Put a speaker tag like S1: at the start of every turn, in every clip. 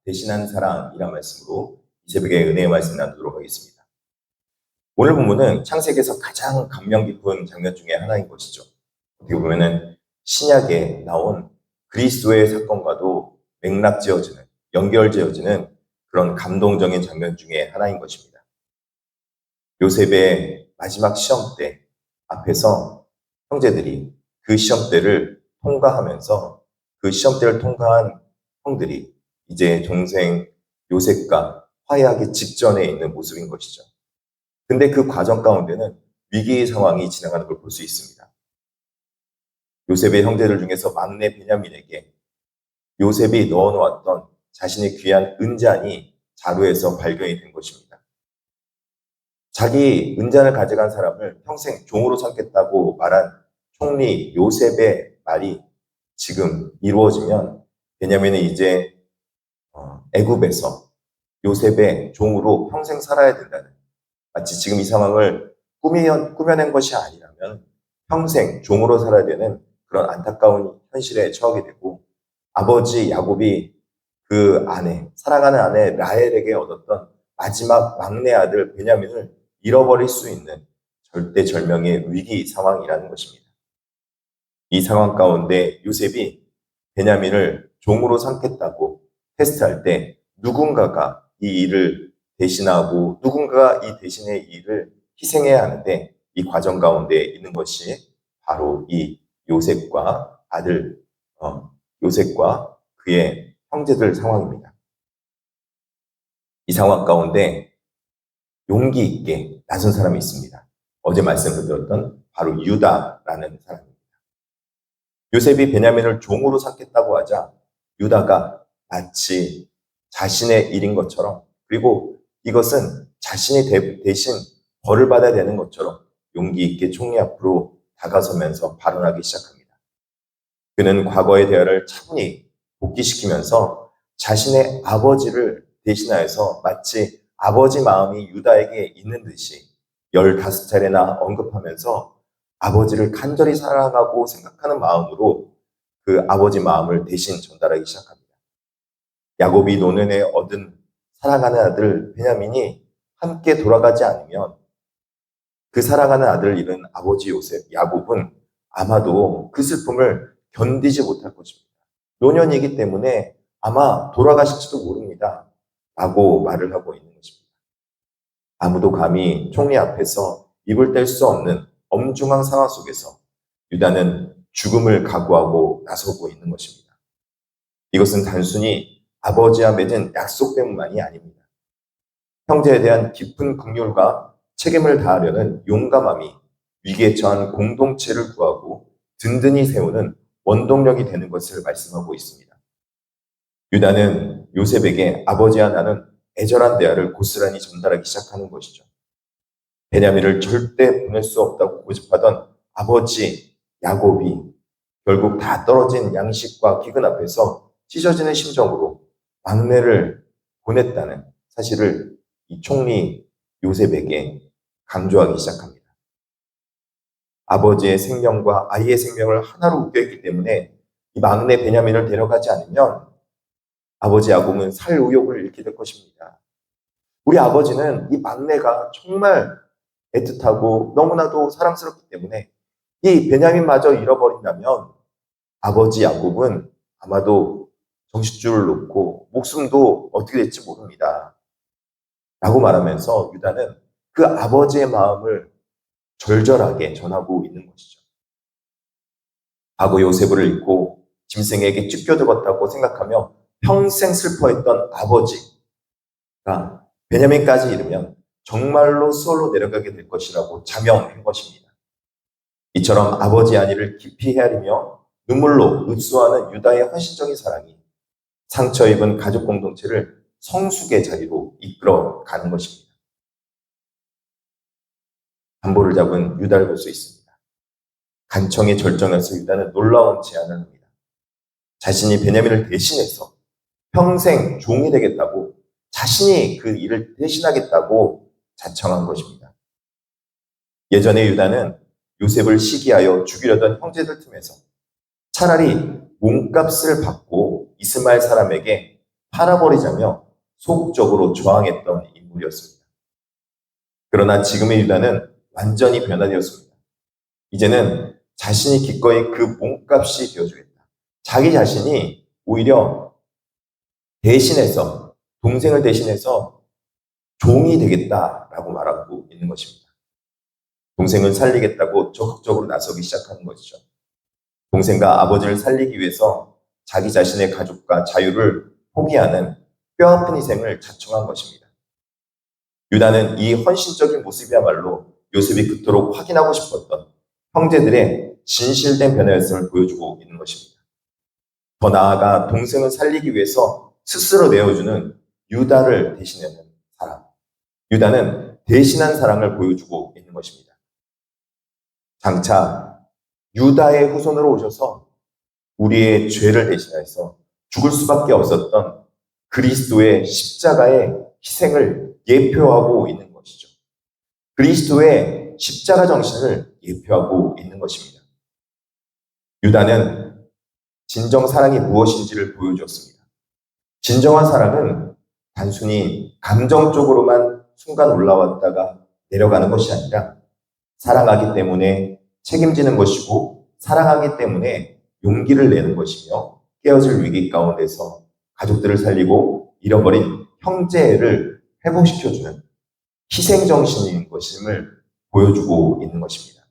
S1: 대신하는 사랑이란 말씀으로 이 새벽에 은혜의 말씀 나누도록 하겠습니다. 오늘 본문은 창세기에서 가장 감명 깊은 장면 중에 하나인 것이죠. 어떻게 보면은 신약에 나온 그리스도의 사건과도 맥락 지어지는, 연결 지어지는 그런 감동적인 장면 중에 하나인 것입니다. 요셉의 마지막 시험 때 앞에서 형제들이 그 시험대를 통과하면서 그 시험대를 통과한 형들이 이제 동생 요셉과 화해하기 직전에 있는 모습인 것이죠. 근데 그 과정 가운데는 위기의 상황이 지나가는 걸 볼 수 있습니다. 요셉의 형제들 중에서 막내 베냐민에게 요셉이 넣어놓았던 자신의 귀한 은잔이 자루에서 발견이 된 것입니다. 자기 은잔을 가져간 사람을 평생 종으로 삼겠다고 말한 총리 요셉의 말이 지금 이루어지면 베냐민은 이제 애굽에서 요셉의 종으로 평생 살아야 된다는, 마치 지금 이 상황을 꾸며낸 것이 아니라면 평생 종으로 살아야 되는 그런 안타까운 현실에 처하게 되고, 아버지 야곱이 그 아내, 사랑하는 아내 라헬에게 얻었던 마지막 막내 아들 베냐민을 잃어버릴 수 있는 절대절명의 위기 상황이라는 것입니다. 이 상황 가운데 요셉이 베냐민을 종으로 삼겠다고 테스트할 때 누군가가 이 일을 대신하고 누군가가 이 대신의 일을 희생해야 하는데, 이 과정 가운데 있는 것이 바로 이 요셉과 요셉과 그의 형제들 상황입니다. 이 상황 가운데 용기 있게 나선 사람이 있습니다. 어제 말씀드렸던 바로 유다라는 사람입니다. 요셉이 베냐민을 종으로 삼겠다고 하자 유다가 마치 자신의 일인 것처럼, 그리고 이것은 자신이 대신 벌을 받아야 되는 것처럼 용기 있게 총리 앞으로 다가서면서 발언하기 시작합니다. 그는 과거의 대화를 차분히 복귀시키면서 자신의 아버지를 대신하여서 마치 아버지 마음이 유다에게 있는 듯이 15차례나 언급하면서 아버지를 간절히 사랑하고 생각하는 마음으로 그 아버지 마음을 대신 전달하기 시작합니다. 야곱이 노년에 얻은 사랑하는 아들 베냐민이 함께 돌아가지 않으면 그 사랑하는 아들을 잃은 아버지 요셉, 야곱은 아마도 그 슬픔을 견디지 못할 것입니다. 노년이기 때문에 아마 돌아가실지도 모릅니다. 라고 말을 하고 있는 것입니다. 아무도 감히 총리 앞에서 입을 뗄 수 없는 엄중한 상황 속에서 유다는 죽음을 각오하고 나서고 있는 것입니다. 이것은 단순히 아버지와 맺은 약속 때문만이 아닙니다. 형제에 대한 깊은 긍휼과 책임을 다하려는 용감함이 위기에 처한 공동체를 구하고 든든히 세우는 원동력이 되는 것을 말씀하고 있습니다. 유다는 요셉에게 아버지와 나는 애절한 대화를 고스란히 전달하기 시작하는 것이죠. 베냐민을 절대 보낼 수 없다고 고집하던 아버지 야곱이 결국 다 떨어진 양식과 기근 앞에서 찢어지는 심정으로 막내를 보냈다는 사실을 이 총리 요셉에게 강조하기 시작합니다. 아버지의 생명과 아이의 생명을 하나로 묶여있기 때문에 이 막내 베냐민을 데려가지 않으면 아버지 야곱은 살 의욕을 잃게 될 것입니다. 우리 아버지는 이 막내가 정말 애틋하고 너무나도 사랑스럽기 때문에 이 베냐민마저 잃어버린다면 아버지 야곱은 아마도 정신줄을 놓고 목숨도 어떻게 될지 모릅니다. 라고 말하면서 유다는 그 아버지의 마음을 절절하게 전하고 있는 것이죠. 과거 요셉을 잃고 짐승에게 쫓겨들었다고 생각하며 평생 슬퍼했던 아버지가 베냐민까지 잃으면 정말로 수월로 내려가게 될 것이라고 자명한 것입니다. 이처럼 아버지 안위를 깊이 헤아리며 눈물로 흡수하는 유다의 헌신적인 사랑이 상처 입은 가족 공동체를 성숙의 자리로 이끌어 가는 것입니다. 담보를 잡은 유다를 볼 수 있습니다. 간청의 절정에서 유다는 놀라운 제안을 합니다. 자신이 베냐민을 대신해서 평생 종이 되겠다고, 자신이 그 일을 대신하겠다고 자청한 것입니다. 예전에 유다는 요셉을 시기하여 죽이려던 형제들 틈에서 차라리 몸값을 받고 이스마엘 사람에게 팔아버리자며 소극적으로 저항했던 인물이었습니다. 그러나 지금의 유다는 완전히 변화되었습니다. 이제는 자신이 기꺼이 그 몸값이 되어주겠다. 자기 자신이 오히려 대신해서, 동생을 대신해서 종이 되겠다라고 말하고 있는 것입니다. 동생을 살리겠다고 적극적으로 나서기 시작하는 것이죠. 동생과 아버지를 살리기 위해서 자기 자신의 가족과 자유를 포기하는 뼈아픈 희생을 자청한 것입니다. 유다는 이 헌신적인 모습이야말로 요셉이 그토록 확인하고 싶었던 형제들의 진실된 변화였음을 보여주고 있는 것입니다. 더 나아가 동생을 살리기 위해서 스스로 내어주는 유다를 대신하는 사랑. 유다는 대신한 사랑을 보여주고 있는 것입니다. 장차 유다의 후손으로 오셔서 우리의 죄를 대신해서 죽을 수밖에 없었던 그리스도의 십자가의 희생을 예표하고 있는 것이죠. 그리스도의 십자가 정신을 예표하고 있는 것입니다. 유다는 진정 사랑이 무엇인지를 보여주었습니다. 진정한 사랑은 단순히 감정적으로만 순간 올라왔다가 내려가는 것이 아니라 사랑하기 때문에 책임지는 것이고 사랑하기 때문에 용기를 내는 것이며 깨어질 위기 가운데서 가족들을 살리고 잃어버린 형제를 회복시켜주는 희생정신인 것임을 보여주고 있는 것입니다.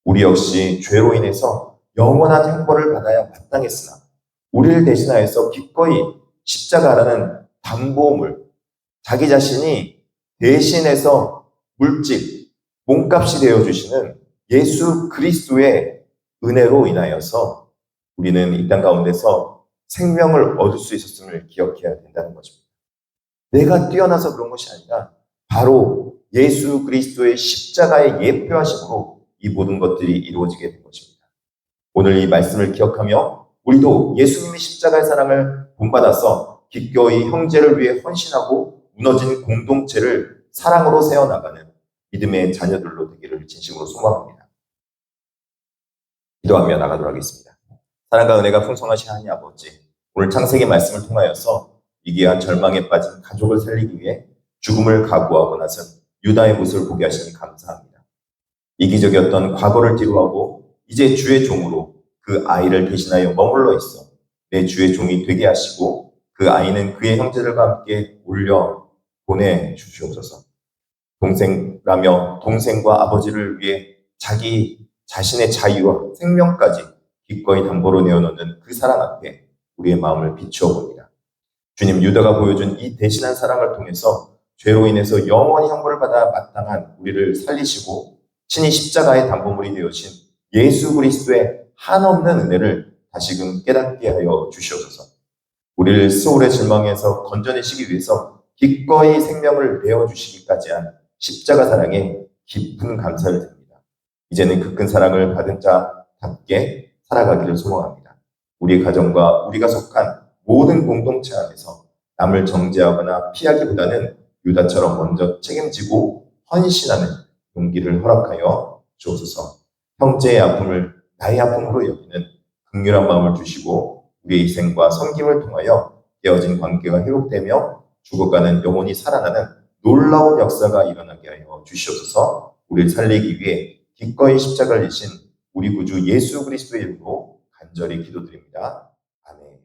S1: 우리 역시 죄로 인해서 영원한 형벌을 받아야 마땅했으나 우리를 대신하여서 기꺼이 십자가라는 담보물, 자기 자신이 대신해서 물질, 몸값이 되어주시는 예수 그리스도의 은혜로 인하여서 우리는 이 땅 가운데서 생명을 얻을 수 있었음을 기억해야 된다는 것입니다. 내가 뛰어나서 그런 것이 아니라 바로 예수 그리스도의 십자가의 예표하심으로 이 모든 것들이 이루어지게 된 것입니다. 오늘 이 말씀을 기억하며 우리도 예수님의 십자가의 사랑을 본받아서 기꺼이 형제를 위해 헌신하고 무너진 공동체를 사랑으로 세워나가는 믿음의 자녀들로 되기를 진심으로 소망합니다. 기도하며 나가도록 하겠습니다. 사랑과 은혜가 풍성하신 하나님 아버지, 오늘 창세기 말씀을 통하여서 위기와 절망에 빠진 가족을 살리기 위해 죽음을 각오하고 나선 유다의 모습을 보게 하시니 감사합니다. 이기적이었던 과거를 뒤로하고 이제 주의 종으로 그 아이를 대신하여 머물러 있어 내 주의 종이 되게 하시고 그 아이는 그의 형제들과 함께 올려 보내주시옵소서. 동생라며 동생과 아버지를 위해 자기 자신의 자유와 생명까지 기꺼이 담보로 내어놓는 그 사랑 앞에 우리의 마음을 비추어 봅니다. 주님, 유다가 보여준 이 대신한 사랑을 통해서 죄로 인해서 영원히 형벌을 받아 마땅한 우리를 살리시고 친히 십자가의 담보물이 되어진 예수 그리스도의 한없는 은혜를 다시금 깨닫게 하여 주시옵소서. 우리를 소울의 절망에서 건져내시기 위해서 기꺼이 생명을 내어주시기까지 한 십자가 사랑에 깊은 감사를 드립니다. 이제는 그 큰 사랑을 받은 자답게 살아가기를 소망합니다. 우리의 가정과 우리가 속한 모든 공동체 안에서 남을 정죄하거나 피하기보다는 유다처럼 먼저 책임지고 헌신하는 용기를 허락하여 주옵소서. 형제의 아픔을 나의 아픔으로 여기는 긍휼한 마음을 주시고 우리의 희생과 섬김을 통하여 깨어진 관계가 회복되며 죽어가는 영혼이 살아나는 놀라운 역사가 일어나게 하여 주시옵소서. 우리를 살리기 위해 기꺼이 십자가를 지신 우리 구주 예수 그리스도의 이름으로 간절히 기도드립니다. 아멘.